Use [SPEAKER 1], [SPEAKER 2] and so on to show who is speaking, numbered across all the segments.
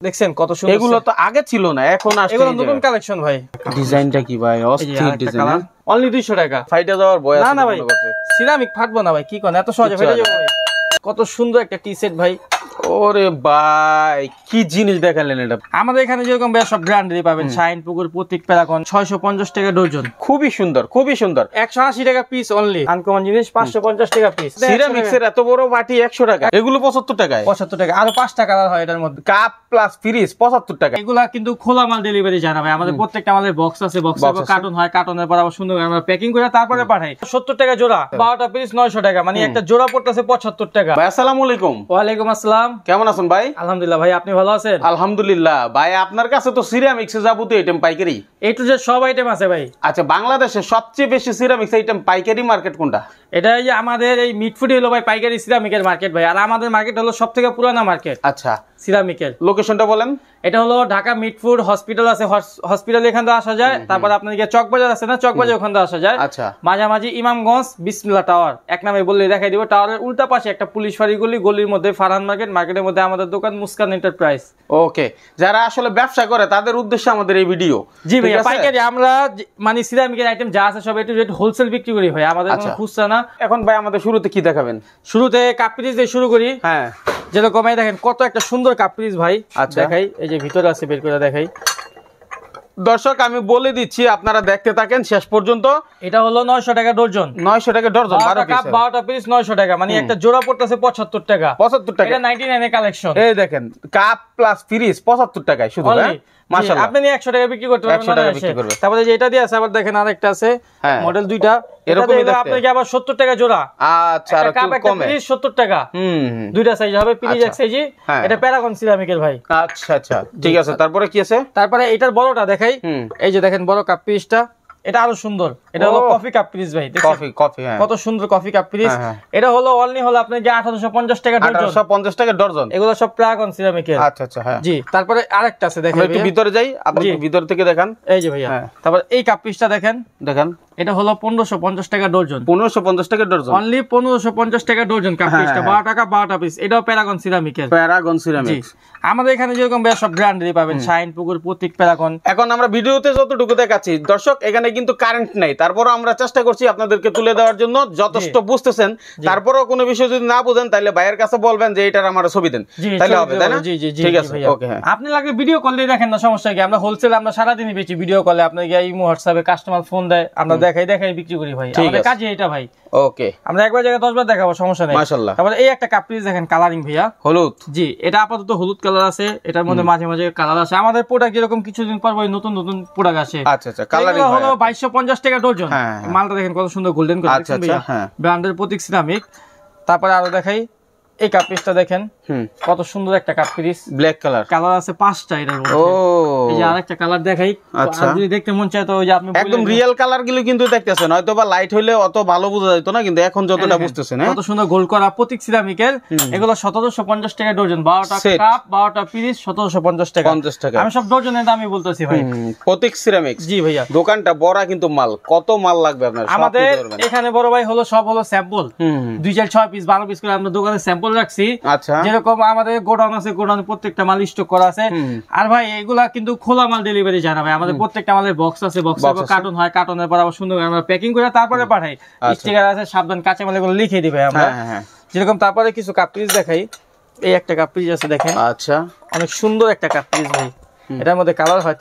[SPEAKER 1] দেখছেন কত সুন্দর,
[SPEAKER 2] এগুলো তো আগে ছিল না, এখন আসছে।
[SPEAKER 1] এগুলো নতুন কালেকশন ভাই।
[SPEAKER 2] ডিজাইনটা কি ভাই, অস্থির ডিজাইন।
[SPEAKER 1] অনলি 200 টাকা।
[SPEAKER 2] ফাইটে যাওয়ার ভয় আছে
[SPEAKER 1] না ভাই, সিরামিক ফাটবো না ভাই, কি কোন এত সহজে ফেটে যাবে ভাই। কত সুন্দর একটা টি সেট ভাই।
[SPEAKER 2] ওরে ভাই কি জিনিস দেখালেন এটা।
[SPEAKER 1] আমাদের এখানে যেরকম বেশ সব ব্র্যান্ডেরই পাবেন, শাইন, পুকুর, প্রতীক, প্যারাগন। 650 টাকা ডজন।
[SPEAKER 2] খুবই সুন্দর, খুবই সুন্দর।
[SPEAKER 1] 180 টাকা পিস অনলি। আনকমন জিনিস 550 টাকা পিস।
[SPEAKER 2] সিরামিক্সের এত বড় বাটি 100 টাকা, এগুলো 75 টাকায়।
[SPEAKER 1] 75 টাকা, আরো 5 টাকা হয় এটার মধ্যে।
[SPEAKER 2] কাপ প্লাস ফ্রিজ 75 টাকা।
[SPEAKER 1] এগুলা কিন্তু খোলা মাল ডেলিভারি জানাবে। আমাদের প্রত্যেকটা মালের বক্স আছে, বক্সে কার্টুন হয়, কার্টুনের পর আবার সুন্দর করে আমরা প্যাকিং করে তারপরে পাঠাই। 70 টাকা জোড়া, 12টা পিস 900 টাকা, মানে একটা জোড়া পড়তেছে 75 টাকা।
[SPEAKER 2] ভাই আসসালামু আলাইকুম।
[SPEAKER 1] ওয়া আলাইকুম আসসালাম।
[SPEAKER 2] কেমন আছেন ভাই?
[SPEAKER 1] আলহামদুলিল্লাহ ভাই, আপনি ভালো আছেন?
[SPEAKER 2] আলহামদুলিল্লাহ ভাই, আপনার কাছে তো সিরামিক্সের যাবতীয় আইটেম পাইকারি,
[SPEAKER 1] এ টু জেড সব আইটেম আছে ভাই।
[SPEAKER 2] আচ্ছা, বাংলাদেশে সবচেয়ে বেশি সিরামিক্স আইটেম পাইকারি মার্কেট কোনটা?
[SPEAKER 1] এটা এই যে আমাদের এই মিটফুড হলো ভাই পাইকারি সিরামিকের মার্কেট ভাই। আর আমাদের মার্কেট হলো সবথেকে পুরানা মার্কেট।
[SPEAKER 2] আচ্ছা,
[SPEAKER 1] সিরামিকের
[SPEAKER 2] লোকেশনটা বলেন।
[SPEAKER 1] এটা হলো ঢাকা মিটফুড হসপিটাল আছে, হসপিটাল এখান থেকে আসা যায়। তারপর আপনার চকবাজার আছে না, চকবাজার ওখান থেকে আসা যায়।
[SPEAKER 2] আচ্ছা,
[SPEAKER 1] মাঝামাঝি ইমামগঞ্জ বিসমিল্লাহ টাওয়ার, এক নামে বললে দেখাই দিব। টাওয়ারের উল্টা পাশে একটা পুলিশ ফাঁড়ি গলি, গলির মধ্যে ফারহান মার্কেট, মার্কেটের মধ্যে আমাদের দোকান মুস্কান এন্টারপ্রাইজ।
[SPEAKER 2] ওকে, যারা আসলে ব্যবসা করে তাদের উদ্দেশ্যে আমাদের এই ভিডিও।
[SPEAKER 1] জি ভাই, পাইকারি আমরা মানে সিরামিকের আইটেম যা আছে সব একটু রেট হোলসেল বিক্রি করি ভাই, আমাদের কোনো খুচরা না।
[SPEAKER 2] এখন ভাই আমাদের শুরুতে কি দেখাবেন?
[SPEAKER 1] শুরুতে কাপ পিস দিয়ে শুরু করি।
[SPEAKER 2] হ্যাঁ,
[SPEAKER 1] যেরকম দেখেন কত একটা সুন্দর কাপ পিস ভাই। দেখাই, এই যে ভিতরে আছে, বের করে দেখাই।
[SPEAKER 2] দর্শক আমি বলে দিচ্ছি, আপনারা দেখতে থাকেন শেষ পর্যন্ত।
[SPEAKER 1] এটা হলো 900 টাকা ডজন।
[SPEAKER 2] 900 টাকা ডজন,
[SPEAKER 1] 12টা পিস 900 টাকা, মানে একটা জোড়া পড়তেছে 75 টাকা।
[SPEAKER 2] 75 টাকা,
[SPEAKER 1] এটা 99 এর কালেকশন।
[SPEAKER 2] এই দেখেন কাপ প্লাস ফ্রিজ 75 টাকায় শুধু। মাশাআল্লাহ,
[SPEAKER 1] আপনি 100 টাকা বিক্রি করতে পারবেন।
[SPEAKER 2] 100 টাকা বিক্রি করবেন।
[SPEAKER 1] তারপরে যে এটা দিয়ে আছে, আবার দেখেন আরেকটা আছে মডেল দুইটা, এরকমই দেখতে। আপনাকে আবার 70 টাকা জোড়া।
[SPEAKER 2] আচ্ছা, আর একটু কমে
[SPEAKER 1] 70 টাকা। দুইটা সাইজ হবে, পিরিজ এক সাইজই। এটা প্যারাগন সিরামিকের ভাই।
[SPEAKER 2] আচ্ছা আচ্ছা, ঠিক আছে। তারপরে কি আছে?
[SPEAKER 1] তারপরে এটার বড়টা দেখাই। এই যে দেখেন বড় কাপ পিসটা, এটা আরো সুন্দর। এটা হলো কফি কাপ পিস ভাই।
[SPEAKER 2] কফি
[SPEAKER 1] কত সুন্দর কফি কাপ পিস। এটা হলো অনলি হলো আপনার যে 1850 টাকা ডজন।
[SPEAKER 2] 1850 টাকা ডজন।
[SPEAKER 1] এগুলো সব প্যারাগন সিরামিকের।
[SPEAKER 2] আচ্ছা আচ্ছা, হ্যাঁ
[SPEAKER 1] জি। তারপরে আরেকটা আছে, দেখেন
[SPEAKER 2] একটু ভিতরে যাই, আপনি ভিতর থেকে দেখান।
[SPEAKER 1] এই যে ভাইয়া, তারপর এই কাপ পিসটা দেখেন। এটা হলো 1550 টাকা ডজন।
[SPEAKER 2] 1550 টাকা ডজন,
[SPEAKER 1] অনলি 1550 টাকা ডজন কাপ পিসটা। 12 টাকা 12টা পিস। এটাও প্যারাগন সিরামিকের।
[SPEAKER 2] Paragon ceramics.
[SPEAKER 1] আমাদের এখানে যেরকম বেশ সব ব্র্যান্ডেরই পাবেন, শাইন, পুকুর, প্রতীক, প্যারাগন।
[SPEAKER 2] এখন আমরা ভিডিওতে যতটুকু দেখাচ্ছি দর্শক, এখানে কিন্তু কারেন্ট নাই, তারপরও আমরা চেষ্টা করছি আপনাদেরকে তুলে দেওয়ার জন্য। যথেষ্ট বুঝতেছেন, তারপরও কোনো বিষয় যদি না বুঝেন তাহলে ভাইয়ের কাছে বলবেন যে এটার আমার ছবি দেন, তাহলে হবে, তাই না? ঠিক আছে, ওকে।
[SPEAKER 1] আপনি লাগলে ভিডিও কল দিয়ে দেখেন না, সমস্যা কি। আমরা হোলসেল, আমরা সারাদিনই বেচি ভিডিও কলে। আপনাকে ইমো, হোয়াটসঅ্যাপে কাস্টমার ফোন দেয়, আমরা দেখাই বিক্রি করি ভাই। আমাদের কাজই এটা ভাই।
[SPEAKER 2] ওকে,
[SPEAKER 1] আমরা একবার জায়গায় 10 বার দেখাবো, সমস্যা নেই।
[SPEAKER 2] মাশাআল্লাহ।
[SPEAKER 1] তারপরে এই একটা কাপ পিস দেখেন, কালারিং ভাইয়া, হলুদ। জি, এটা আপাতত হলুদ কালার আছে, এটার মধ্যে মাঝে মাঝে কালার আছে। আমাদের প্রোডাক্ট যেরকম কিছুদিন পর নতুন নতুন প্রোডাক্ট আসে।
[SPEAKER 2] আচ্ছা আচ্ছা, কালারিং
[SPEAKER 1] হলো 2250 টাকা ডজন। মালটা দেখেন কত সুন্দর গোল্ডেন কালার। আচ্ছা আচ্ছা, ব্র্যান্ডের প্রতীক সিরামিক। তারপরে আরো দেখাই, এই কাপ পিসটা দেখেন, কত সুন্দর একটা কাপ পিস। ব্ল্যাক কালার আছে 5টা এর মধ্যে। এই যে আরেকটা কালার দেখাই, আর যদি দেখতে মন চায় তো ওই যে আপনি
[SPEAKER 2] একদম রিয়েল কালার গুলো কিন্তু দেখতেছেন, হয়তো বা লাইট হইলে অত ভালো বোঝা যেত না, কিন্তু এখন যতটা বুঝতেছেন।
[SPEAKER 1] কত সুন্দর গোল করা প্রতীক সিরামিকের। এগুলো 1750 টাকা ডজন। 12টা কাপ, 12টা পিস 1750 টাকা।
[SPEAKER 2] 50 টাকা।
[SPEAKER 1] আমি সব ডজনের দামই বলতেছি ভাই।
[SPEAKER 2] প্রতীক সিরামিক্স।
[SPEAKER 1] জি ভাইয়া,
[SPEAKER 2] দোকানটা বড় কিন্তু মাল কত মাল লাগবে আপনার?
[SPEAKER 1] আমাদের এখানে বড় ভাই হলো সব হলো স্যাম্পল। 2 4 6 পিস 12 পিস করে আমরা দোকানে স্যাম্পল রাখছি।
[SPEAKER 2] আচ্ছা,
[SPEAKER 1] যেরকম আমাদের গোডাউন আছে, গোডাউনে প্রত্যেকটা মাল স্টক করা আছে। আর ভাই এগুলা কিন্তু খোলা মাল ডেলিভারি জানাবে। আমাদের প্রত্যেকটা মালের বক্স আছে, বক্সে কার্টুন হয়, কার্টুনের পর আবার সুন্দর আমরা প্যাকিং করে তারপরে পাঠাই। স্টিকার আছে, সাবধান কাঁচা মাল, এগুলো লিখে দিবে আমরা। যেরকম তারপরে কিছু কাপ পিস দেখাই। এই একটা কাপ পিস আছে দেখেন। আচ্ছা, অনেক সুন্দর একটা কাপ পিস ভাই। এটার মধ্যে কালার হয়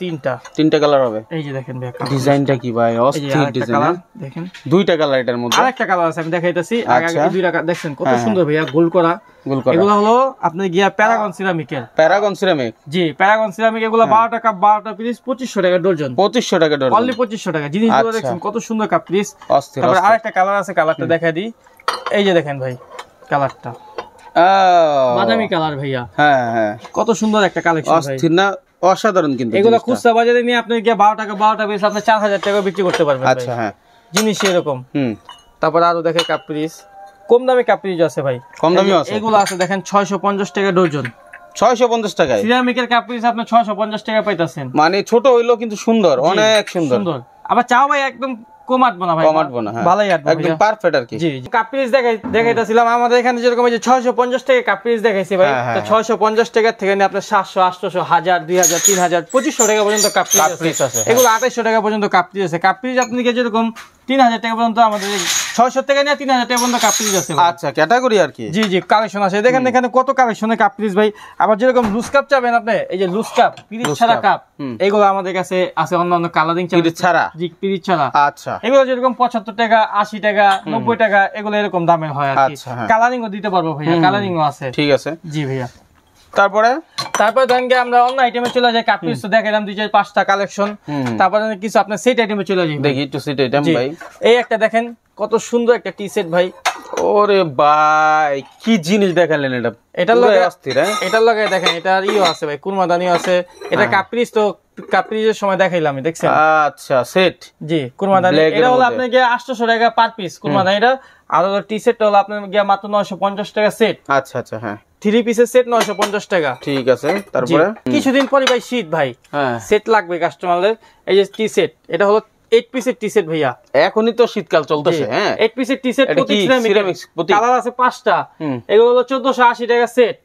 [SPEAKER 1] তিনটা কালার হবে। এই যে দেখেন ভাই,
[SPEAKER 2] ডিজাইনটা কি ভাই, অস্থির ডিজাইন।
[SPEAKER 1] দেখেন
[SPEAKER 2] দুইটা কালার এটার মধ্যে।
[SPEAKER 1] আরেকটা কালার আছে, আমি দেখাইতাছি। আগে দুইটা দেখেন কত সুন্দর ভাইয়া, গোল করা। এগুলো হলো আপনার গিয়া প্যারাগন সিরামিকের। প্যারাগন সিরামিক, জি, প্যারাগন সিরামিক। এগুলো 12টা কাপ, 12টা পিস 2500 টাকা ডজন। 2500 টাকা ডজন, অনলি 2500 টাকা। জিনিসগুলো দেখেন কত সুন্দর কাপ পিস। তারপর আরেকটা কালার আছে, কালারটা দেখাই দিই। এই যে দেখেন ভাই, কালারটা বাদামি কালার ভাইয়া। হ্যাঁ, কত সুন্দর একটা কালেকশন ভাই, অস্থির না? অসাধারণ। কিন্তু এগুলো খুচরা বাজারে নিয়ে আপনি গিয়ে 12 টাকা 12টা পিস আপনি 4000 টাকা বিক্রি করতে পারবেন। আচ্ছা, হ্যাঁ, জিনিস এরকম। তারপর আরো দেখে কাপ পিস, কম দামি কাপ পিস আছে ভাই, কম দামি আছে। এগুলো আছে দেখেন 650 টাকা ডজন। 650 টাকায় সিরামিকের কাপ পিস আপনি 650 টাকা পাইতাছেন। মানে ছোট হইলো কিন্তু সুন্দর, অনেক সুন্দর। আবার চাও ভাই একদম কমাটবো না ভাই,
[SPEAKER 2] কমাটবো না, হ্যাঁ
[SPEAKER 1] ভালোই আসবে
[SPEAKER 2] একদম পারফেক্ট আর কি।
[SPEAKER 1] জি কাপ পিস দেখাইতাছিলাম আমাদের এখানে যেরকম এই যে 650 টাকা কাপ পিস দেখাইছি ভাই, তো 650 টাকা থেকে নিয়ে আপনার 700 800 1000 2000 3000 2500 টাকা পর্যন্ত কাপ পিস আছে, এগুলো 2800 টাকা পর্যন্ত কাপ পিস আছে। কাপ পিস আপনি যেরকম 3000 টাকা পর্যন্ত আমাদের 600 টাকা নিয়ে 3000 টাকা পর্যন্ত কাপ পিস আছে।
[SPEAKER 2] আচ্ছা ক্যাটাগরি আর কি।
[SPEAKER 1] জি জি কালেকশন আছে, দেখেন এখানে কত কালেকশনের কাপ পিস ভাই। আবার যেরকম লুজ কাপ চাবেন আপনি, এই যে লুজ কাপ পিরিচ ছাড়া কাপ, এগুলো আমাদের কাছে আছে অন্যান্য কালারিং
[SPEAKER 2] পিরিচ ছাড়া।
[SPEAKER 1] জি পিরিচ ছাড়া।
[SPEAKER 2] আচ্ছা
[SPEAKER 1] এগুলো যেরকম 75 টাকা 80 টাকা 90 টাকা এগুলো এরকম দামের হয় আর কি। কালারিংও দিতে পারবো ভাইয়া, কালারিংও আছে।
[SPEAKER 2] ঠিক আছে
[SPEAKER 1] জি ভাইয়া।
[SPEAKER 2] তারপরে
[SPEAKER 1] ধরেন আমরা অন্য আইটেমে চলে যাই, কাপ পিস তো দেখাইলাম 2-5টা কালেকশন। তারপরে কিছু আপনার সেট আইটেমে চলে যাই,
[SPEAKER 2] দেখি একটু সেট আইটেম ভাই।
[SPEAKER 1] এই একটা দেখেন কত সুন্দর একটা টি সেট ভাই।
[SPEAKER 2] ওরে ভাই কি জিনিস দেখালেন এটা,
[SPEAKER 1] এটার লগে অস্থির। এটার লগে দেখেন এটার ইও আছে ভাই, কুরমাদানিও আছে। এটা কাপ পিস তো কাপ পিসের সময় দেখাইলাম আমি, দেখছেন?
[SPEAKER 2] আচ্ছা সেট,
[SPEAKER 1] জি কুরমাদানি। এটা হলো আপনাকে 800 টাকা পার পিস কুরমাদানি এটা। আর হলো টি সেটটা হলো আপনার গিয়া মাত্র 950 টাকা সেট।
[SPEAKER 2] আচ্ছা আচ্ছা হ্যাঁ
[SPEAKER 1] 3 পিসের সেট 950 টাকা।
[SPEAKER 2] ঠিক আছে। তারপরে
[SPEAKER 1] কিছুদিন পরে ভাই শীত ভাই, সেট লাগবে কাস্টমারদের। এই যে টি সেট, এটা হলো 8 পিসের টি সেট ভাইয়া।
[SPEAKER 2] এখনই তো শীতকাল চলতেছে, হ্যাঁ
[SPEAKER 1] 8 পিসের টি সেট প্রতি সিরামিক্স, কালার আছে 5টা। এগুলো হলো 1480 টাকা সেট।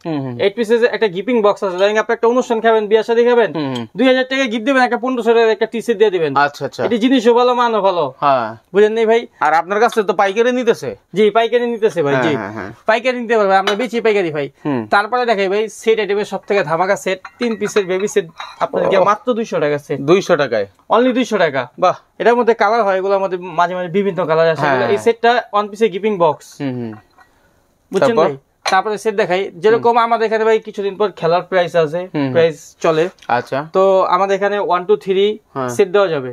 [SPEAKER 1] 8 পিসের একটা গিফটিং বক্স আছে, ধরেন আপনি একটা অনুষ্ঠান খাবেন, বিয়ে শাদী খাবেন, 2000 টাকা গিফট দিবেন, একটা 1500 টাকা একটা টি সেট দিয়ে দিবেন।
[SPEAKER 2] আচ্ছা আচ্ছা,
[SPEAKER 1] এটা জিনিসও ভালো, মানও ভালো, হ্যাঁ বুঝেন নাই ভাই?
[SPEAKER 2] আর আপনার কাছে তো পাইকারি নিতেছে?
[SPEAKER 1] জি পাইকারি নিতেছে ভাই। জি পাইকারি নিতে পারবে, আমরা বেচি পাইকারি ভাই। তারপরে দেখাই ভাই সেট আইটেমের সবথেকে ধামাকা সেট 3 পিসের বেবি সেট, আপনাদেরকে মাত্র 200 টাকা সেট।
[SPEAKER 2] 200 টাকায়,
[SPEAKER 1] অনলি 200 টাকা। বাহ, এটার মধ্যে কালার হয়, এগুলোর মধ্যে মাঝে মাঝে বিভিন্ন কালার আছে। এই সেটটা 1 পিসের গিফটিং বক্স, বুঝছেন ভাই? তারপরে সেট দেখাই, যেরকম আমাদের এখানে ভাই কিছুদিন পর খেলার প্রাইস আছে, প্রাইস চলে।
[SPEAKER 2] আচ্ছা,
[SPEAKER 1] তো আমাদের এখানে 1 2 3 সেট দেওয়া যাবে।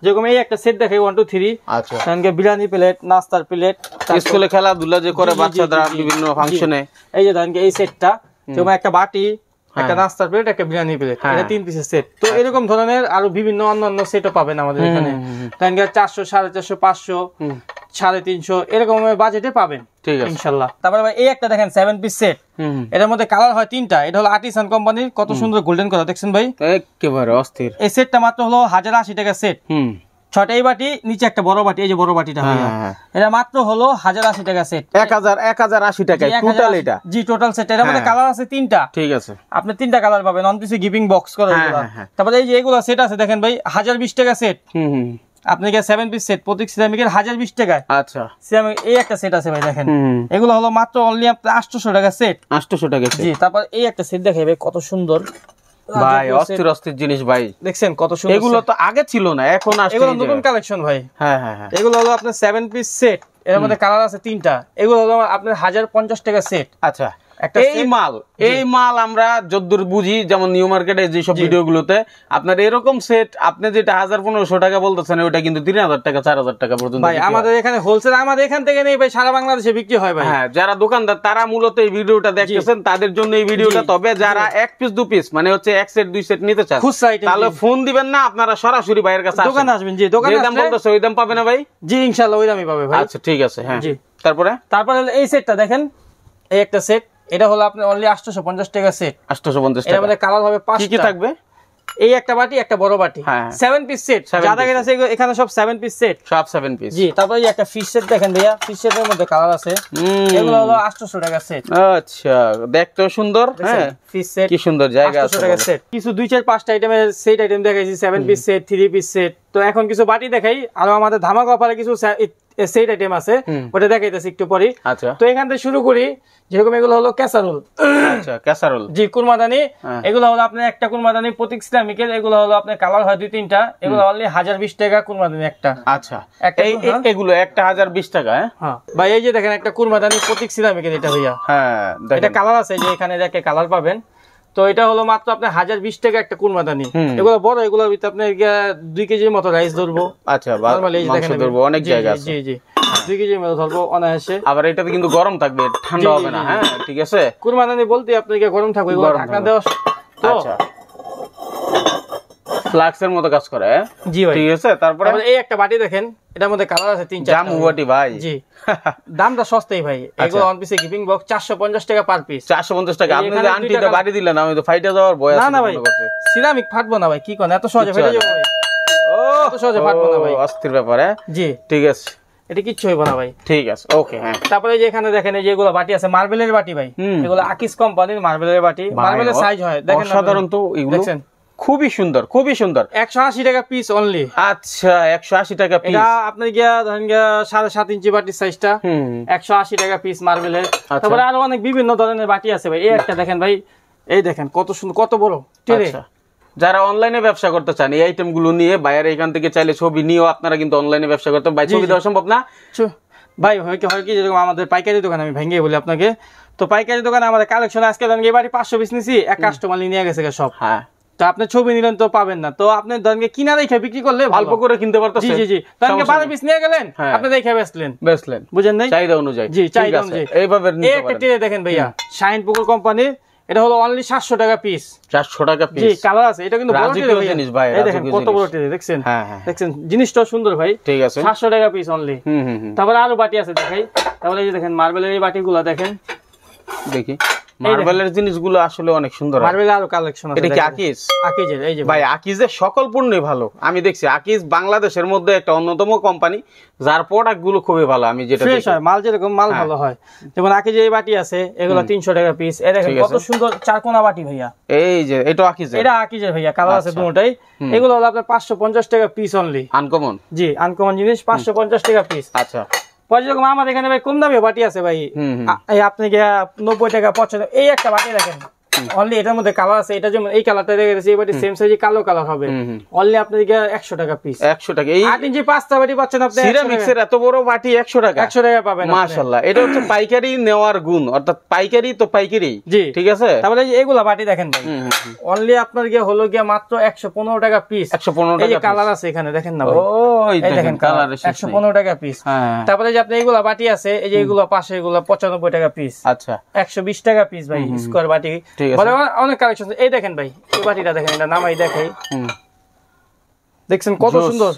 [SPEAKER 1] যেরকম এই একটা সেট দেখাই 1 2 3। আচ্ছা, সঙ্গে বিরিয়ানি প্লেট, নাস্তার প্লেট,
[SPEAKER 2] স্কুলে খেলাধুলা যে করে বাচ্চারা বিভিন্ন ফাংশনে,
[SPEAKER 1] এই যে ধরেন এই সেটটা, যেমন একটা বাটি, একটা নাস্তার প্লেট, একটা বিরিয়ানি প্লেট, এটা 3 পিসের সেট। তো এরকম ধরনের আরো বিভিন্ন অন্যান্য সেটও পাবেন আমাদের এখানে। ধরেন 400 450 500 350 এরকম বাজেটে পাবেন ইনশাআল্লাহ। তারপরে ভাই এই একটা দেখেন 7 পিস সেট, এটার মধ্যে কালার হয় 3টা। এটা হলো আর্টিসান কোম্পানির, কত সুন্দর গোল্ডেন কালার, দেখছেন ভাই?
[SPEAKER 2] একেবারে অস্থির।
[SPEAKER 1] এই সেটটা মাত্র হলো 1080 টাকা সেট। 6টাই বাটি, নিচে একটা বড় বাটি, এই যে বড় বাটিটা ভাইয়া, এটা মাত্র হলো 1080 টাকা সেট।
[SPEAKER 2] 1080 টাকা টোটাল এটা?
[SPEAKER 1] জি টোটাল সেট। এর মধ্যে কালার আছে 3টা। ঠিক আছে, আপনি 3টা কালার পাবেন, অন পিসে গিফটিং বক্স করে এগুলা। তারপরে এই যে এগুলা সেট আছে দেখেন ভাই, 1020 টাকা সেট। আপনাকে 7 পিস সেট প্রতি সিরামিকের 1020 টাকায়। আচ্ছা, সিরামিক এই একটা সেট আছে ভাই, দেখেন এগুলো হলো মাত্র অনলি 800 টাকা সেট। 800 টাকা সেট। জি, তারপর এই একটা সেট দেখাই ভাই, কত সুন্দর
[SPEAKER 2] ভাই, অস্থির অস্থির জিনিস ভাই,
[SPEAKER 1] দেখছেন কত সুন্দর।
[SPEAKER 2] এগুলো তো আগে ছিল না, এখন আসছে,
[SPEAKER 1] এগুলো নতুন কালেকশন ভাই। হ্যাঁ হ্যাঁ হ্যাঁ, এগুলো হলো আপনার 7 পিস সেট, এর মধ্যে কালার আছে 3টা। এগুলো হলো আপনার 1050 টাকা সেট। আচ্ছা,
[SPEAKER 2] এই মাল আমরা যদ্দূর বুঝি, যেমন নিউ মার্কেটে যেসব ভিডিওগুলোতে আপনার এরকম সেট আপনি যেটা 1000-1500 টাকা বলতেছেন, ওটা কিন্তু 3000 টাকা 4000 টাকা পর্যন্ত
[SPEAKER 1] ভাই আমাদের এখানে হোলসেল, আমাদের এখান থেকে নেই ভাই, সারা বাংলাদেশে বিক্রি হয় ভাই।
[SPEAKER 2] হ্যাঁ, যারা দোকানদার তারা মূলত এই ভিডিওটা দেখতেছেন, তাদের জন্য এই ভিডিওটা। তবে যারা 1 পিস 2 পিস মানে হচ্ছে 1 সেট 2 সেট নিতে চান, তাহলে ফোন দিবেন না, আপনারা সরাসরি ভাইয়ের কাছে
[SPEAKER 1] দোকানে আসবেন। জি, দোকানে
[SPEAKER 2] দাম বলতেছে ওই দাম পাবে না ভাই?
[SPEAKER 1] জি ইনশাআল্লাহ ওই দামই পাবে ভাই।
[SPEAKER 2] আচ্ছা ঠিক আছে, হ্যাঁ। জি, তারপরে
[SPEAKER 1] এই সেটটা দেখেন, এই একটা সেট, এটা হলো আপনার অনলি 850 টাকা সেট। 850 টাকা। এর মধ্যে কালার হবে 5টা।
[SPEAKER 2] কি কি থাকবে?
[SPEAKER 1] এই একটা বাটি, একটা বড় বাটি, 7 পিস সেট। যারা আছে এখানে সব 7 পিস সেট, সব 7 পিস। জি, তারপরে এই একটা ফিশ সেট দেখেন ভাইয়া, ফিশ সেটের মধ্যে কালার আছে। এগুলো হলো 800 টাকা সেট।
[SPEAKER 2] আচ্ছা, দেখতেও সুন্দর। হ্যাঁ, ফিশ সেট কি সুন্দর জায়গা আছে।
[SPEAKER 1] 800 টাকা সেট। কিছু 2-4-5টা আইটেমের সেট আইটেম দেখাইছি, 7 পিস সেট, 3 পিস সেট। তো এখন কিছু বাটি দেখাই, আর আমাদের ধামাকা অফারে কিছু সেট আইটেম আছে, ওটা দেখাইতেছি একটু পরে। আচ্ছা, তো এখান থেকে শুরু করি। যেরকম এগুলো হলো ক্যাসারোল। আচ্ছা, ক্যাসারোল, জি কুরমাদানি। এগুলো হলো আপনার একটা কুরমাদানি প্রতি সিরামিকের, এগুলো হলো আপনার কালার হয় 2-3টা। এগুলো অনলি 1020 টাকা কুরমাদানি একটা। আচ্ছা,
[SPEAKER 2] এগুলো একটা 1020 টাকা। হ্যাঁ
[SPEAKER 1] ভাই, এই যে দেখেন একটা কুরমাদানি প্রতি সিরামিকের, এটা ভাইয়া। হ্যাঁ, এটা কালার আছে, যে এখানে দেখে কালার পাবেন। তো এটা হলো মাত্র আপনার 1020 টাকা একটা কুরমাদানি। এগুলো বড়, এগুলোর ভিতরে আপনার 2 কেজির মতো রাইস ধরবো। আচ্ছা, মাংস ধরবো, অনেক জায়গা আছে। জি জি, 2 কেজির মতো ধরবো অনায়াসে।
[SPEAKER 2] আবার এটাতে কিন্তু গরম থাকবে, ঠান্ডা হবে না। হ্যাঁ ঠিক আছে,
[SPEAKER 1] কুরমাদানি বলতে আপনাকে গরম থাকবে, এগুলো ঢাকনা দেওয়া। আচ্ছা,
[SPEAKER 2] ফ্লাক্সের মতো কাজ করে। জি ভাই, ঠিক আছে। তারপরে
[SPEAKER 1] এই একটা বাটি দেখেন, এটার মধ্যে কালার আছে 3-4টা।
[SPEAKER 2] জামু বাটি ভাই। জি,
[SPEAKER 1] দামটা সস্তাই ভাই। এগুলো অন পিসে গিফটিং বক্স 450 টাকা পার পিস।
[SPEAKER 2] 450 টাকা। আপনি যে আন্টিটা বাড়ি দিলেন, আমি তো ফাইটে যাওয়ার ভয় আছে।
[SPEAKER 1] না না ভাই, সিরামিক ফাটবো না ভাই, কি কোন এত সহজে ফেটে যাবে ভাই? ও এত সহজে ফাটবে না ভাই,
[SPEAKER 2] অস্থির ব্যাপার।
[SPEAKER 1] জি
[SPEAKER 2] ঠিক আছে,
[SPEAKER 1] এটা কিচ্ছু হইব না ভাই।
[SPEAKER 2] ঠিক আছে, ওকে। হ্যাঁ,
[SPEAKER 1] তারপরে যে এখানে দেখেন এই যে এগুলো বাটি আছে মার্বেলের বাটি ভাই, এগুলো আকিস কোম্পানির মার্বেলের বাটি, মার্বেলের সাইজ হয় দেখেন
[SPEAKER 2] সাধারণত এগুলো দেখছেন, খুবই সুন্দর, খুবই সুন্দর।
[SPEAKER 1] 180 টাকা পিস অনলি।
[SPEAKER 2] আচ্ছা, 180 টাকা পিস।
[SPEAKER 1] এটা আপনি গিয়া ধরেন গিয়া 7.5 ইঞ্চি বাটির সাইজটা 180 টাকা পিস মার্বেলের। তারপরে আরো অনেক বিভিন্ন ধরনের বাটি আছে ভাই। এই একটা দেখেন ভাই, এই দেখেন কত সুন্দর, কত বড় ট্রে।
[SPEAKER 2] যারা অনলাইনে ব্যবসা করতে চান এই আইটেম গুলো নিয়ে বাইরে এখান থেকে চাইলে ছবি নিয়েও আপনারা কিন্তু অনলাইনে ব্যবসা করতে। ভাই ছবি দেওয়া সম্ভব না
[SPEAKER 1] ভাই? হয় কি যেরকম আমাদের পাইকারি দোকান, আমি ভেঙে বলি আপনাকে, তো পাইকারি দোকানে আমাদের কালেকশন আজকে ধরেন এই বাড়ি 500 পিস নিছি, এক কাস্টমার নিয়ে গেছে সব। হ্যাঁ, তো আপনি ছবি নিলেন তো পাবেন না, তো আপনি ধরেন কিনা দেখে বিক্রি করলে অল্প করে কিনতে পারতেছেন। জি জি, ধরেন 12 পিস নিয়ে গেলেন, আপনি দেখে বেচলেন, বুঝেন নাই?
[SPEAKER 2] চাহিদা অনুযায়ী।
[SPEAKER 1] জি, চাহিদা অনুযায়ী এইভাবে নিতে পারেন। একটা টিরে দেখেন ভাইয়া, শাইন পুকুর কোম্পানির, এটা হলো অনলি 700 টাকা পিস।
[SPEAKER 2] 400 টাকা পিস।
[SPEAKER 1] জি, কালার আছে, এটা কিন্তু বড় টিরে জিনিস ভাই। এই দেখেন কত বড় টিরে, দেখছেন? হ্যাঁ হ্যাঁ, দেখছেন জিনিসটা সুন্দর ভাই। ঠিক আছে, 700 টাকা পিস অনলি। তারপর আরো বাটি আছে দেখাই। তারপরে এই যে দেখেন মার্বেলের এই বাটিগুলো দেখেন, দেখি
[SPEAKER 2] মার্বেলের জিনিসগুলো আসলে অনেক সুন্দর।
[SPEAKER 1] মার্বেলের আরো কালেকশন আছে।
[SPEAKER 2] এটা কি আকিজ?
[SPEAKER 1] আকিজের, এই যে
[SPEAKER 2] ভাই আকিজের সকল পণ্যই ভালো। আমি দেখছি আকিজ বাংলাদেশের মধ্যে একটা অন্যতম কোম্পানি যার প্রোডাক্ট গুলো খুবই ভালো। আমি যেটা
[SPEAKER 1] ফ্রেশ হয় মাল, যেরকম মাল ভালো হয়। যেমন আকিজের এই বাটি আছে, এগুলো 300 টাকা পিস। এই দেখেন কত সুন্দর চারকোনা বাটি ভাইয়া।
[SPEAKER 2] এই যে এটা আকিজের,
[SPEAKER 1] এটা আকিজের ভাইয়া, কালার আছে দুটোটাই। এগুলো হলো আপনার 550 টাকা পিস অনলি।
[SPEAKER 2] আনকমন।
[SPEAKER 1] জি, আনকমন জিনিস 550 টাকা পিস।
[SPEAKER 2] আচ্ছা,
[SPEAKER 1] যেরকম আমাদের এখানে ভাই কম দামে বাটি আছে ভাই, আপনি 90 টাকা 95। এই একটা বাটি দেখেন অনলি, এটার মধ্যে কালার আছে। এটা যেমন এই কালারটা দেখে গেছে, এই বাটি সেম সাইজে কালো কালার হবে, অনলি আপনাদের 100 টাকা পিস।
[SPEAKER 2] 100 টাকা। এই
[SPEAKER 1] 8 ইঞ্চি 5টা বাটি পাচ্ছেন আপনি।
[SPEAKER 2] সিরামিক্সের এত বড় বাটি 100 টাকা।
[SPEAKER 1] 100 টাকা পাবেন
[SPEAKER 2] মাশাআল্লাহ। এটা হচ্ছে পাইকারি নেওয়ার গুণ, অর্থাৎ পাইকারি তো পাইকারি।
[SPEAKER 1] জি,
[SPEAKER 2] ঠিক আছে।
[SPEAKER 1] তারপরে এইগুলা বাটি দেখেন ভাই, অনলি আপনার হলো মাত্র 115 টাকা পিস।
[SPEAKER 2] 115 টাকা।
[SPEAKER 1] এই যে কালার আছে এখানে দেখেন না ভাই,
[SPEAKER 2] ওই দেখেন কালার
[SPEAKER 1] 115 টাকা পিস। তারপরে যে আপনি এইগুলা বাটি আছে, এই যে এগুলো পাশে এগুলো 95 টাকা পিস। আচ্ছা, 120 টাকা পিস ভাই স্কয়ার বাটি। অনেক কালেকশন। এই দেখেন ভাই, এই বাটিটা দেখেন, এটা নামাই দেখাই, দেখছেন কত সুন্দর।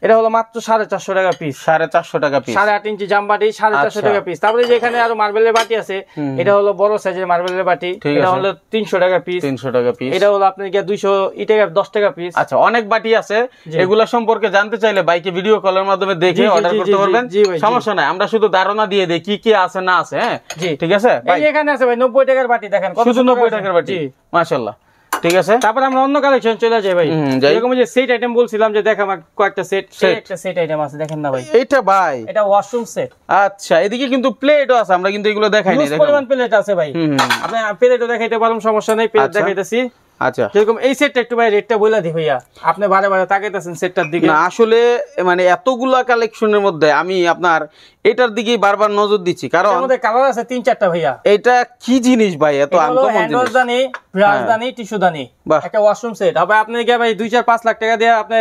[SPEAKER 1] এটা হলো মাত্র 450 টাকা পিস। 450 টাকা পিস। 8.5 ইঞ্চি জাম বাটি 450 টাকা পিস। তারপরে যে এখানে আরো মার্বেলের বাটি আছে, এটা হলো বড় সাইজের মার্বেলের বাটি, এটা হলো 300 টাকা পিস। 300 টাকা পিস। এটা হলো আপনার 200 টাকা 10 টাকা পিস। আচ্ছা, অনেক বাটি আছে। এগুলা সম্পর্কে জানতে চাইলে বাইকে ভিডিও কলের মাধ্যমে দেখে অর্ডার করতে পারবেন, সমস্যা নাই। আমরা শুধু ধারণা দিয়ে দেই কি কি আছে না আছে। হ্যাঁ, ঠিক আছে। এই এখানে আছে ভাই 90 টাকার বাটি, দেখেন কত সুন্দর 90 টাকার বাটি, মাশাআল্লাহ। ঠিক আছে, তারপরে আমরা অন্য কালেকশন চলে যাই ভাই। এরকম যে সেট আইটেম বলছিলাম যে দেখাম কয়েকটা সেট, একটা সেট আইটেম আছে দেখেন না ভাই। এটা ভাই, এটা ওয়াশরুম সেট। আচ্ছা, এদিকে কিন্তু প্লেটও আছে, আমরা কিন্তু এগুলো দেখাই নাই। দেখেন পরিমাণ প্লেট আছে ভাই, আপনি প্লেটও দেখাইতে পারেন, সমস্যা নাই, প্লেট দেখাইতেছি। আচ্ছা, যেরকম এই সেটটা একটু ভাই রেটটা বলে দি ভাইয়া, আপনি বারে বারে তাকাইতেছেন সেটটার দিকে। না আসলে মানে এতগুলা কালেকশনের মধ্যে আমি আপনার এটার দিকেই বারবার নজর দিচ্ছি, কারণ আমাদের কালার আছে 3-4টা ভাইয়া। এটা কি জিনিস ভাই, এত আনকমন জিনিস। হ্যান্ডওয়াশদানি, ব্রাশদানি, টিস্যুদানি, একটা ওয়াশরুম সেট। হবে আপনি কি ভাই 2-4-5 লাখ টাকা দিয়ে আপনি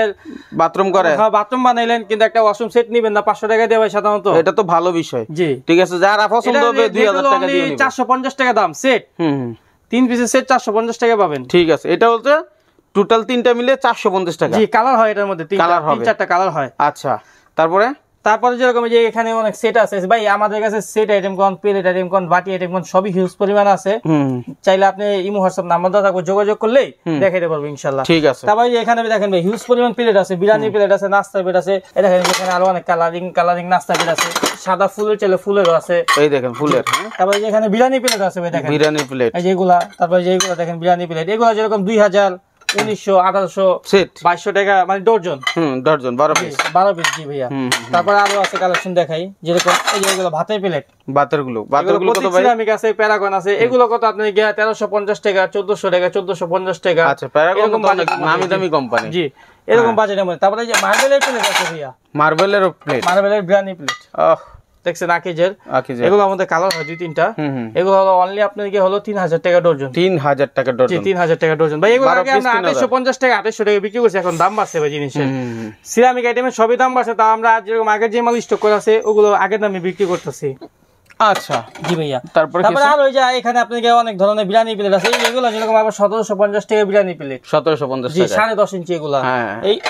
[SPEAKER 1] বাথরুম করে, হ্যাঁ বাথরুম বানাইলেন, কিন্তু একটা ওয়াশরুম সেট নিবেন না 500 টাকা দিয়ে ভাই সাধারণত। এটা তো ভালো বিষয়। জি, ঠিক আছে, যারা পছন্দ হবে 2000 টাকা দিয়ে নিবেন। 450 টাকা দাম সেট। 3 পিসের সেট 450 টাকা পাবেন। ঠিক আছে, এটা হচ্ছে টোটাল 3টা মিলে 450 টাকা। জি, কালার হয় এটার মধ্যে 3-4টা কালার হয়। আচ্ছা, তারপরে যেরকম যে এখানে অনেক সেট আছে ভাই, আমাদের কাছে সেট আইটেম কোন, প্লেট আইটেম কোন, বাটি আইটেম কোন, সবই হিউজ পরিমাণ আছে। চাইলে আপনি ইমো হোয়াটসঅ্যাপ নাম্বার দাও, তারপর যোগাযোগ করলেই দেখাইতে পারবো ইনশাআল্লাহ। ঠিক আছে। তারপরে এখানে দেখেন ভাই হিউজ পরিমাণ প্লেট আছে, বিরিয়ানি প্লেট আছে, নাস্তা প্লেট আছে। এই দেখেন এখানে আরো অনেক কালারিং নাস্তা প্লেট আছে, সাদা ফুলের চাইলে ফুলেরও আছে। এই দেখেন ফুলের। তারপরে এখানে বিরিয়ানি প্লেট আছে ভাই, দেখেন বিরিয়ানি প্লেট এই যেগুলা। তারপরে যেগুলা দেখেন বিরিয়ানি প্লেট, এগুলা যেরকম 2000, 1900, 1800, 2200 টাকা মানে ডজন। Dozen 12 piece. জি ভাইয়া। তারপর আরো আছে কালেকশন দেখাই, যেরকম এই যে এগুলো ভাতের প্লেট, ভাতেরগুলো কত ভাই? সিরামিক আছে, প্যারাগন আছে। এগুলো কত আপনি 1350 টাকা, 1400 টাকা, 1450 টাকা। আচ্ছা, প্যারাগন তো অনেক নামি দামি কোম্পানি। জি, এরকম বাজেটের মধ্যে। তারপরে যে মার্বেলের প্লেট আছে ভাইয়া, মার্বেলের প্লেট, মার্বেলের বিরিয়ানি প্লেট। দেখছেন আকিজের, এগুলো আমাদের কালার হয় 2-3টা। এগুলো হলো অনলি আপনার হলো 3000 টাকা ডজন। 3000 টাকা ডজন। জি, 3000 টাকা ডজন ভাই। এগুলো আগে আমরা 850 টাকা, 800 টাকা বিক্রি করছি, এখন দাম বাড়ছে ভাই জিনিসের। সিরামিক আইটেমের সবই দাম বাড়ছে, তা আমরা যেরকম আগের যে মাল স্টক করা আছে ওগুলো আগের দামে বিক্রি করতেছি। আচ্ছা, জি ভাইয়া। তারপরে আর ওই যে এখানে আপনাদের অনেক ধরনের বিরিয়ানি প্লেট আছে, এগুলো যেরকম আবার 1750 টাকা বিরিয়ানি প্লেট। 1750 টাকা। জি, 10.5 ইঞ্চি এগুলো।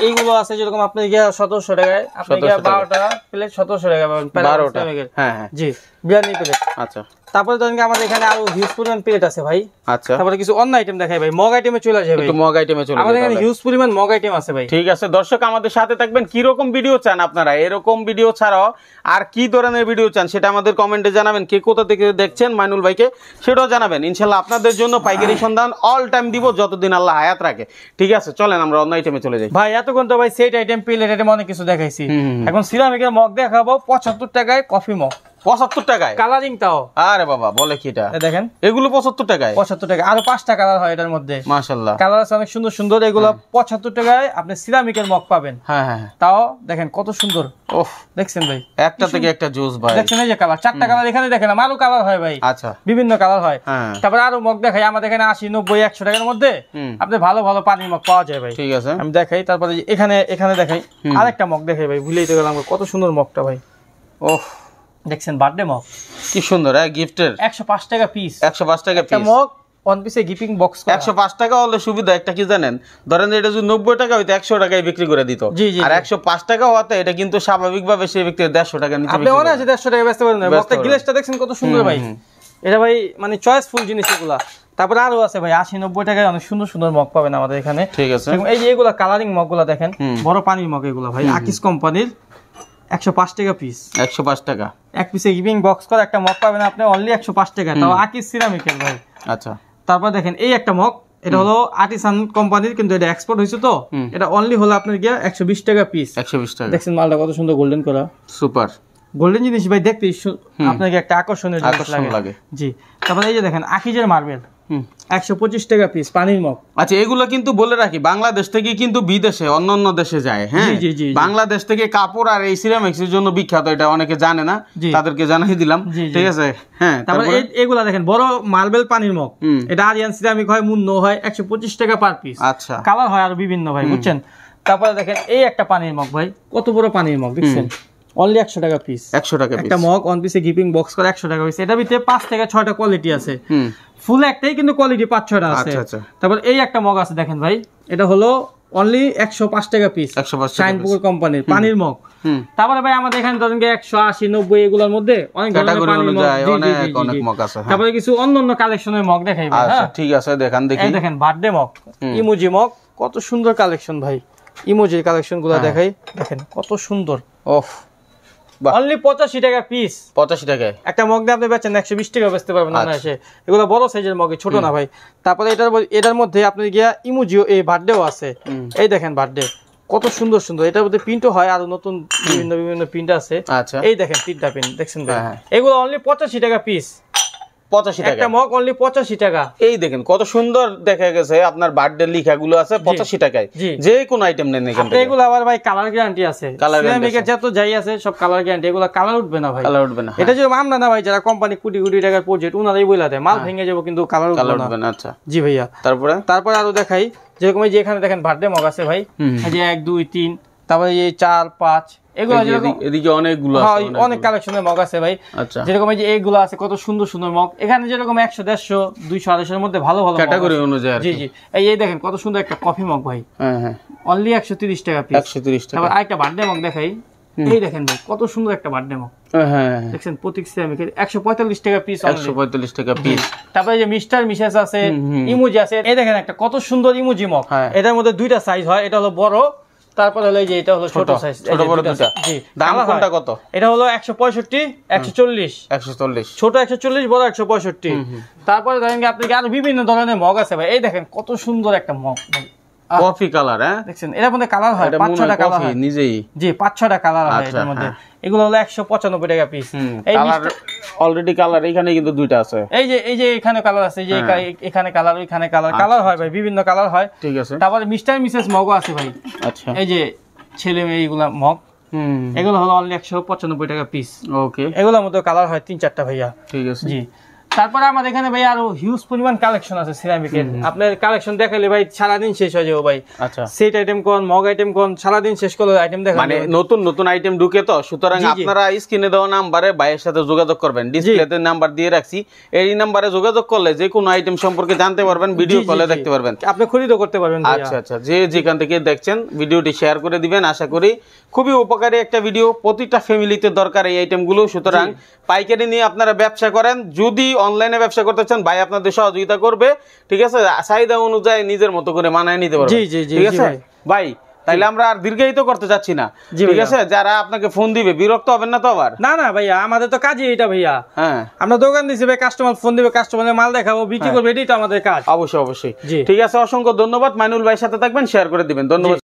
[SPEAKER 1] এইগুলো আছে যেরকম আপনাদের 1700 টাকায়, আপনাদের 12টা প্লেট 1700 টাকা পাবেন। 12টা। হ্যাঁ হ্যাঁ, জি বিরিয়ানি প্লেট। আচ্ছা, তারপরে ধরেন আমাদের এখানে আরো হিউজ পরিমাণ প্লেট আছে ভাই।
[SPEAKER 2] আচ্ছা,
[SPEAKER 1] তারপরে কিছু অন্য আইটেম দেখাই ভাই, মগ আইটেমে চলে আসে ভাই,
[SPEAKER 2] একটু মগ আইটেমে চলে
[SPEAKER 1] আমাদের এখানে হিউজ পরিমাণ মগ আইটেম আছে ভাই।
[SPEAKER 2] ঠিক আছে দর্শক, আমাদের সাথে থাকবেন। কি রকম ভিডিও চান আপনারা, এরকম ভিডিও ছাড়াও আর কি ধরনের ভিডিও চান সেটা আমাদের কমেন্টে জানাবেন। কে কোথা থেকে দেখছেন মাইনুল ভাইকে সেটাও জানাবেন। ইনশাআল্লাহ আপনাদের জন্য পাইকারি সন্ধান অল টাইম দিব যতদিন আল্লাহ হায়াত রাখে। ঠিক আছে, চলেন আমরা অন্য আইটেমে চলে যাই
[SPEAKER 1] ভাই। এতক্ষণ তো ভাই সেট আইটেম, প্লেট আইটেম অনেক কিছু দেখাইছি, এখন সিরামিকের মগ দেখাবো 75 টাকায় কফি মগ।
[SPEAKER 2] 75 টাকায়
[SPEAKER 1] কালারিং তাও?
[SPEAKER 2] আরে বাবা বলে কি এটা,
[SPEAKER 1] দেখেন
[SPEAKER 2] এগুলো 75 টাকায়?
[SPEAKER 1] 75 টাকা, আরো 5টা কালার হয় এটার মধ্যে,
[SPEAKER 2] মাশাআল্লাহ
[SPEAKER 1] কালার আছে অনেক সুন্দর সুন্দর। এগুলো 75 টাকায় আপনি সিরামিকের মগ পাবেন।
[SPEAKER 2] হ্যাঁ হ্যাঁ,
[SPEAKER 1] তাও দেখেন কত সুন্দর।
[SPEAKER 2] ওহ,
[SPEAKER 1] দেখছেন ভাই,
[SPEAKER 2] একটা থেকে একটা জুস ভাই।
[SPEAKER 1] দেখছেন এই যে কালার, 4টা কালার এখানে দেখেন, আরো কালার হয় ভাই।
[SPEAKER 2] আচ্ছা,
[SPEAKER 1] বিভিন্ন কালার হয়।
[SPEAKER 2] হ্যাঁ,
[SPEAKER 1] তারপরে আরো মগ দেখাই, আমাদের এখানে 80, 90, 100 টাকার মধ্যে আপনি ভালো ভালো পানির মগ পাওয়া যায় ভাই।
[SPEAKER 2] ঠিক আছে,
[SPEAKER 1] আমি দেখাই। তারপরে এখানে দেখাই আরেকটা মগ দেখাই ভাই, ভুলেই তো গেলাম, কত সুন্দর মগটা ভাই।
[SPEAKER 2] ওহ,
[SPEAKER 1] দেখছেন বার্থডে মগ,
[SPEAKER 2] কি সুন্দর। গিফটের
[SPEAKER 1] 105 টাকা পিস।
[SPEAKER 2] 105 টাকা পিস
[SPEAKER 1] মগ, ওয়ান পিসে গিফটিং বক্স।
[SPEAKER 2] 105 টাকা হলে সুবিধা একটা কি জানেন, ধরেন এটা যদি 90 টাকা হইতো 100 টাকায় বিক্রি করে দিত। আর 105 টাকা হওয়াতে এটা কিন্তু স্বাভাবিকভাবে সেই ব্যক্তি 150 টাকা নিতে
[SPEAKER 1] আপনি অনেক আছে 150 টাকা বেচতে পারেন। মগটা গ্লেজটা দেখছেন কত সুন্দর ভাই, এটা ভাই মানে চয়েসফুল জিনিস এগুলা। তারপরে আরো আছে ভাই 80, 90 টাকায় অনেক সুন্দর সুন্দর মগ পাবেন আমাদের এখানে।
[SPEAKER 2] ঠিক আছে,
[SPEAKER 1] এই যে এগুলা কালারিং মগ গুলা দেখেন, বড় পানির মগ এগুলা ভাই, আকিস কোম্পানির, 105 টাকা পিস।
[SPEAKER 2] 105 টাকা
[SPEAKER 1] এক পিসে গিভিং বক্স করে একটা মগ পাবেন আপনি অনলি 105 টাকা, তাও আকিস সিরামিকের ভাই।
[SPEAKER 2] আচ্ছা,
[SPEAKER 1] তারপর দেখেন এই একটা মগ, এটা হলো আর্টিসান কোম্পানির, কিন্তু এটা এক্সপোর্ট হয়েছে তো, এটা অনলি হলো আপনার গিয়া 120 টাকা পিস।
[SPEAKER 2] 120 টাকা।
[SPEAKER 1] দেখছেন মালটা কত সুন্দর গোল্ডেন করা,
[SPEAKER 2] সুপার
[SPEAKER 1] গোল্ডেন জিনিস ভাই, দেখতে আপনাকে একটা আকর্ষণীয় জিনিস লাগে। জি, তারপরে এই যে দেখেন আকিজের মার্বেল, 125 টাকা পিস পানির মগ।
[SPEAKER 2] আচ্ছা, এগুলো কিন্তু বলে রাখি বাংলাদেশ থেকে কিন্তু বিদেশে অন্যান্য দেশে যায়। হ্যাঁ, বাংলাদেশ থেকে কাপড় আর এই সিরামিক্সের জন্য বিখ্যাত, এটা অনেকে জানে না, তাদেরকে জানাই দিলাম। ঠিক আছে, হ্যাঁ।
[SPEAKER 1] তারপরে এগুলা দেখেন বড় মার্বেল পানির মগ, এটা আরিয়ান সিরামিক হয়, মুন্ন হয়, 125 টাকা পার পিস।
[SPEAKER 2] আচ্ছা,
[SPEAKER 1] কালার হয় আর বিভিন্ন ভাই, বুঝছেন। তারপরে দেখেন এই একটা পানির মগ ভাই, কত বড় পানির মগ, দেখছেন অনলি 100 টাকা পিস।
[SPEAKER 2] 100 টাকা
[SPEAKER 1] একটা মগ ওয়ান পিসে গিফটিং বক্স করে 100 টাকা পিস। এটা ভিতরে 5 থেকে 6টা কোয়ালিটি আছে, ফুল একটাই কিন্তু কোয়ালিটি 5-6টা আছে। তারপর এই একটা মগ আছে দেখেন ভাই, এটা হলো অনলি 105 টাকা পিস, শাইনপুকুর কোম্পানির পানির মগ। তারপরে ভাই আমাদের এখানে ধরেন 180, 90 এগুলোর মধ্যে অনেক ধরনের পানির মগ আছে। তারপরে কিছু অন্যান্য কালেকশনের মগ দেখাই ভাই।
[SPEAKER 2] আচ্ছা, ঠিক আছে, দেখান দেখি।
[SPEAKER 1] এই দেখেন বার্থডে মগ, ইমোজি মগ, কত সুন্দর কালেকশন ভাই। ইমোজির কালেকশনগুলো দেখাই, দেখেন কত সুন্দর।
[SPEAKER 2] ওফ,
[SPEAKER 1] অনলি 85 টাকা পিস।
[SPEAKER 2] 85 টাকায়
[SPEAKER 1] একটা মগ দিয়ে আপনি বেচেন 120 টাকা বেচতে পারবেন অনায়াসে। এগুলো বড় সাইজের মগ, ছোট না ভাই। তারপরে এটার মধ্যে আপনি গিয়া ইমোজিও, এই বার্থডেও আছে। এই দেখেন বার্থডে কত সুন্দর সুন্দর, এটার মধ্যে প্রিন্টও হয়, আর নতুন বিভিন্ন প্রিন্ট আছে।
[SPEAKER 2] আচ্ছা,
[SPEAKER 1] এই দেখেন 3টা প্রিন্ট, দেখছেন ভাই। এগুলো অনলি 85 টাকা পিস।
[SPEAKER 2] 85 টাকা
[SPEAKER 1] একটা মগ অনলি 85 টাকা।
[SPEAKER 2] এই দেখেন কত সুন্দর দেখা গেছে, আপনার বার্থডে লেখাগুলো আছে 85 টাকায়, যে কোন আইটেম নেন এখান থেকে।
[SPEAKER 1] এগুলো আবার ভাই কালার গ্যারান্টি আছে, সিরামিকের যত যাই আছে সব কালার গ্যারান্টি, এগুলো কালার উঠবে না ভাই,
[SPEAKER 2] কালার উঠবে না।
[SPEAKER 1] এটা যে আমরা না ভাই, যারা কোম্পানি কোটি কোটি টাকার প্রজেক্ট, উনারাই বইলা দেয় মাল ভেঙে যাবো কিন্তু কালার উঠবে না।
[SPEAKER 2] আচ্ছা,
[SPEAKER 1] জি ভাইয়া। তারপরে আরো দেখাই, যেরকম এই যে এখানে দেখেন বার্থডে মগ আছে ভাই, এই যে 1, 2, 3, তারপরে এই 4, 5, এগুলো
[SPEAKER 2] এদিকে অনেকগুলো আছে,
[SPEAKER 1] অনেক কালেকশনের মগ আছে ভাই।
[SPEAKER 2] আচ্ছা,
[SPEAKER 1] যেরকম এই যে এইগুলো আছে কত সুন্দর সুন্দর মগ, এখানে যেরকম 100, 150, 200, 250 এর মধ্যে ভালো ভালো
[SPEAKER 2] ক্যাটাগরি অনুযায়ী।
[SPEAKER 1] জি জি, এই দেখেন কত সুন্দর একটা কফি মগ ভাই।
[SPEAKER 2] হ্যাঁ হ্যাঁ,
[SPEAKER 1] অনলি 130 টাকা পিস।
[SPEAKER 2] 130 টাকা।
[SPEAKER 1] তারপর আরেকটা বার্থডে মগ দেখাই, এই দেখেন ভাই কত সুন্দর একটা বার্থডে মগ।
[SPEAKER 2] হ্যাঁ,
[SPEAKER 1] দেখছেন প্রতীক সিরামিকের 145 টাকা পিস।
[SPEAKER 2] 145 টাকা পিস।
[SPEAKER 1] তারপরে যে মিস্টার মিসেস আছে, ইমোজি আছে, এই দেখেন একটা কত সুন্দর ইমোজি মগ। এটার মধ্যে 2টা সাইজ হয়, এটা হলো বড়, তারপরে হলো এই যে এটা হলো ছোট সাইজ।
[SPEAKER 2] ছোট বড় দুটো।
[SPEAKER 1] জি,
[SPEAKER 2] দাম কোনটা কত?
[SPEAKER 1] এটা হলো 165, 140।
[SPEAKER 2] 140,
[SPEAKER 1] ছোট 140, বড় 165। তারপরে দেখেন আপনি আরো বিভিন্ন ধরনের মগ আছে ভাই। এই দেখেন কত সুন্দর একটা মগ ভাই,
[SPEAKER 2] কফি কালার। হ্যাঁ,
[SPEAKER 1] দেখছেন এর মধ্যে কালার হয় 5-6টা কালার হয়
[SPEAKER 2] নিজেই।
[SPEAKER 1] জি, 5-6টা কালার হয় এর মধ্যে। এগুলো হলো 195 টাকা পিস।
[SPEAKER 2] এই অলরেডি কালার এখানে কিন্তু 2টা আছে।
[SPEAKER 1] এই যে এখানে কালার আছে, যে এখানে কালার, ওইখানে কালার হয় ভাই, বিভিন্ন কালার হয়।
[SPEAKER 2] ঠিক আছে।
[SPEAKER 1] তারপরে মিস্টার মিসেস মগও আছে ভাই।
[SPEAKER 2] আচ্ছা,
[SPEAKER 1] এই যে ছেলে মেয়ে এইগুলা মগ, এগুলো হলো অনলি 195 টাকা পিস।
[SPEAKER 2] ওকে,
[SPEAKER 1] এগুলোর মধ্যে কালার হয় 3-4টা ভাইয়া।
[SPEAKER 2] ঠিক আছে।
[SPEAKER 1] জি, তারপরে আমাদের এখানে ভাই আরো হিউজ পরিমাণ কালেকশন আছে সিরামিকের। আপনার কালেকশন দেখাইলে ভাই সারাদিন শেষ হয়ে যাবে ভাই।
[SPEAKER 2] আচ্ছা,
[SPEAKER 1] সেট আইটেম কোন, মগ আইটেম কোন, সারাদিন শেষ করলে আইটেম দেখা
[SPEAKER 2] মানে নতুন নতুন আইটেম ঢুকে তো, সুতরাং আপনারা স্ক্রিনে দেওয়া নাম্বারে ভাইয়ের সাথে যোগাযোগ করবেন। ডিসপ্লেতে নাম্বার দিয়ে রাখছি, এই নাম্বারে যোগাযোগ করলে যে কোনো আইটেম সম্পর্কে জানতে পারবেন, ভিডিও কলে দেখতে পারবেন,
[SPEAKER 1] আপনি খরিদও করতে পারবেন।
[SPEAKER 2] আচ্ছা আচ্ছা, যে যেখান থেকে দেখছেন ভিডিওটি শেয়ার করে দিবেন। আশা করি খুবই উপকারী একটা ভিডিও, প্রতিটা ফ্যামিলিতে দরকার এই আইটেমগুলো। সুতরাং পাইকারি নিয়ে আপনারা ব্যবসা করেন, যদি অনলাইনে ব্যবসা করতে চান ভাই আপনাদের সহযোগিতা করবে, ঠিক আছে, চাহিদা অনুযায়ী নিজের মতো করে মানায় নিতে পারবেন, ঠিক আছে ভাই। তাইলে আমরা আর দীর্ঘায়িত করতে যাচ্ছি না, ঠিক আছে। যারা আপনাকে ফোন দিবে বিরক্ত হবেন না তো আবার?
[SPEAKER 1] না না ভাইয়া, আমাদের তো কাজই এটা ভাইয়া। হ্যাঁ, আমরা দোকান দিছি ভাই, কাস্টমার ফোন দিবে, কাস্টমারের মাল দেখাবো, বিক্রি করবে, এটাই তো আমাদের কাজ।
[SPEAKER 2] অবশ্যই অবশ্যই, ঠিক আছে। অসংখ্য ধন্যবাদ। মাইনুল ভাইয়ের সাথে থাকবেন, শেয়ার করে দিবেন। ধন্যবাদ।